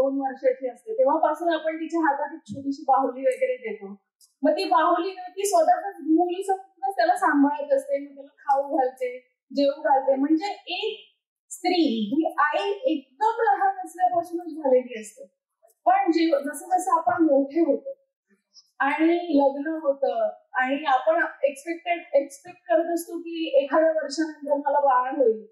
2 वर्षाची असते तेव्हापासून आपण तिच्या हातात एक छोटीशी बाहुली वगैरे देतो. मग ती बाहुली ना ती स्वतःच मुली समोर त्याला सांभाळत असते, मग त्याला खाऊ घालते, जेवू घालते. म्हणजे एक स्त्री ही आई एकदम लहान असल्यापासूनच झालेली असते. पण जसं जसं आपण मोठे होतो आणि लग्न होतं आणि आपण एक्सपेक्ट करत असतो की एखाद्या वर्षानंतर मला बाळ होईल,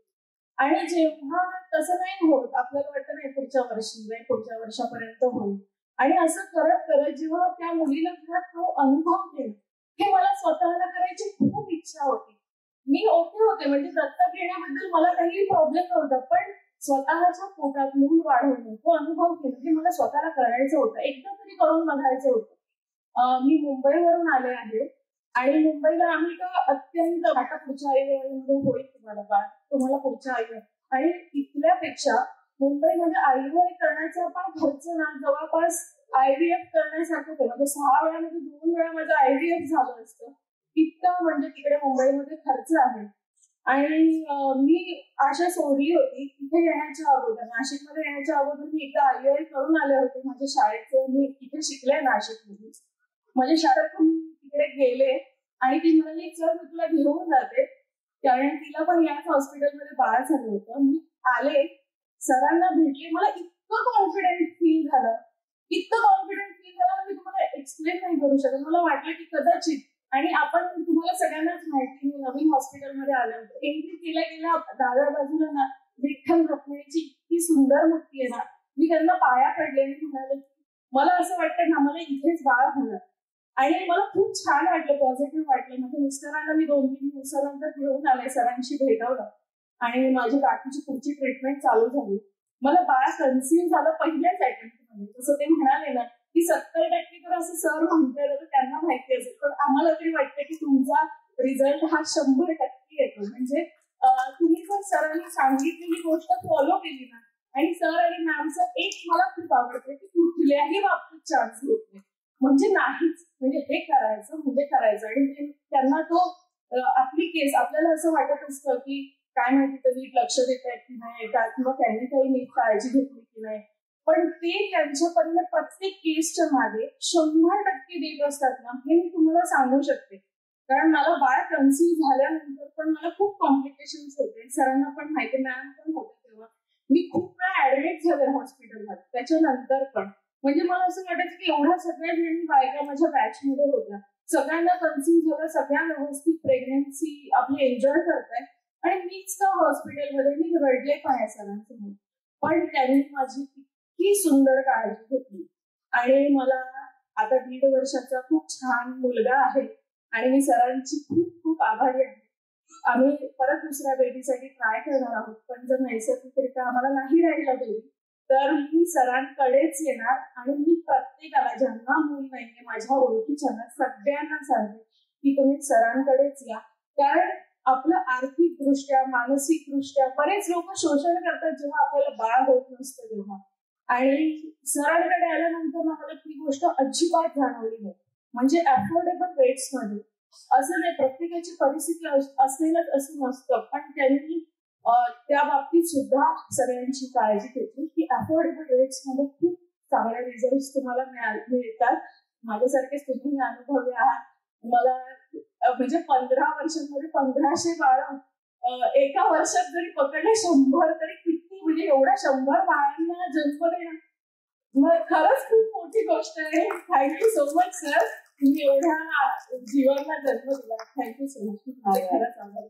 आणि जेव्हा तसं नाही होत आपल्याला वाटतं नाही पुढच्या वर्षी नाही पुढच्या वर्षापर्यंत होईल. आणि असं करत करत जेव्हा त्या मुलीला जेव्हा तो अनुभव घेईल, हे मला स्वतःला करायची खूप इच्छा होती. मी ओके होते, म्हणजे दत्तक घेण्याबद्दल मला काही प्रॉब्लेम नव्हता, पण स्वतःच्या पोटात मूल वाढवणं तो अनुभव घेणं हे मला स्वतःला करायचं होतं, एकदा तरी करून बघायचं होतं. मी मुंबईवरून आले आहे आणि मुंबईला आम्ही का अत्यंत आता पुढच्या आईवडीलमध्ये होईल तुम्हाला पुढच्या आईवडील, आणि इथल्यापेक्षा मुंबईमध्ये आईवडील करण्याचा पण खर्च ना जवळपास IVF करण्यासारखं, म्हणजे 6 वेळामध्ये 2 वेळा माझं IVF झालं असतं, इतका म्हणजे तिकडे मुंबईमध्ये खर्च आहे. आणि मी आशा सोडली होती इथे येण्याच्या अगोदर, नाशिकमध्ये येण्याच्या अगोदर मी एकदा IVF करून आले होते. माझ्या शाळेचं मी इथे शिकले नाशिकमध्ये, माझ्या शाळेतून तिकडे गेले आणि ती म्हणाली सर मी तुला घेऊन जाते, कारण तिला पण याच हॉस्पिटलमध्ये बाळ झालं होतं. मी आले, सरांना भेटले, मला इतकं कॉन्फिडंट फील झालं मी तुम्हाला एक्सप्लेन नाही करू शकत. मला वाटलं की कदाचित, आणि आपण तुम्हाला सगळ्यांनाच माहिती मी नवीन हॉस्पिटलमध्ये आले होते, एंट्री केल्या गेल्या डाव्या बाजूला ना विठ्ठल रखुमाईची इतकी सुंदर मूर्ती आहे ना, मी त्यांना पाया पडले आणि म्हणाले मला असं वाटतं ना मला इथेच बाळ होणार. आणि मला खूप छान वाटलं, पॉझिटिव्ह वाटलं. माझ्या मिस्टरांना मी 2-3 दिवसानंतर घेऊन आले, सरांशी भेटवलं आणि माझी बाकीची पुढची ट्रीटमेंट चालू झाली. मला बाळ कन्सीव्ह झालं पहिल्याच अटेम्प्टमध्ये. जसं ते म्हणाले ना की 70% तर असं सर म्हणतात तर त्यांना माहिती असेल, पण आम्हाला तरी वाटतं की तुमचा रिझल्ट हा 100% येतो. म्हणजे तुम्ही जर सरांनी सांगितलेली गोष्ट फॉलो केली ना, आणि सर आणि मॅमचं एक मला खूप आवडतं की कुठल्याही बाबतीत चान्स घेत नाही, म्हणजे नाहीच, म्हणजे हे करायचं म्हणजे करायचं. आणि त्यांना तो आपली केस आपल्याला असं वाटत असतं की काय माहिती तर नीट लक्ष देत आहेत की नाही का, किंवा त्यांनी काही नीट काळजी घेतली की नाही, पण ते त्यांच्यापर्यंत प्रत्येक केसच्या मागे 100% देत असतात ना, हे मी तुम्हाला सांगू शकते. कारण मला बाळ कन्सीव्ह झाल्यानंतर पण मला खूप कॉम्प्लिकेशन्स होते, सरांना पण माहिती, मॅम पण होते, तेव्हा मी खूप वेळा ऍडमिट झाले हॉस्पिटलमध्ये. त्याच्यानंतर पण म्हणजे मला असं वाटायचं की एवढ्या सगळ्या जणी बायका माझ्या बॅचमध्ये होत्या, सगळ्यांना कन्सीव्ह झालं, सगळ्या व्यवस्थित प्रेग्नन्सी आपली एन्जॉय करताय, आणि मीच का हॉस्पिटलमध्ये मी रडले पण आहे सरांसमोर. पण त्यांनी माझी इतकी सुंदर काळजी घेतली आणि मला आता 1.5 वर्षाचा खूप छान मुलगा आहे आणि मी सरांची खूप खूप आभारी आहे. आम्ही परत दुसऱ्या बेबीसाठी ट्राय करणार आहोत, पण जर नैसर्गिकरित्या आम्हाला नाही राहिलं बेबी तर मी सरांकडेच येणार. आणि मी प्रत्येकाला ज्यांना मूल नाहीये माझ्या ओळखीच्यांना सगळ्यांना सांगते की तुम्ही सरांकडेच या, कारण आपलं आर्थिक दृष्ट्या मानसिक दृष्ट्या बरेच लोक शोषण करतात जेव्हा आपल्याला बाळ होत नसतं तेव्हा. आणि सरांकडे आल्यानंतर मला ती गोष्ट अजिबात जाणवली नाही. म्हणजे अफोर्डेबल रेट्स मध्ये, असं नाही प्रत्येकाची परिस्थिती असेलच असं नसतं, पण त्यांनी त्या बाबतीत सुद्धा सगळ्यांची काळजी घेतली की अफोर्डेबल रेट्स मध्ये खूप चांगले रिझल्ट तुम्हाला मिळतात. माझ्यासारखेच तुम्ही अनुभवी आहात. मला म्हणजे 15 वर्षांमध्ये 1500 बाळ एका वर्षात जरी पकडले 100 तरी किती, म्हणजे एवढ्या 100 बाळांना जन्म देणं मग खरंच खूप मोठी गोष्ट आहे. थँक्यू सो मच सर, तुम्ही एवढ्या जीवांना जन्म दिला. Thank you so much. खरंच आभार.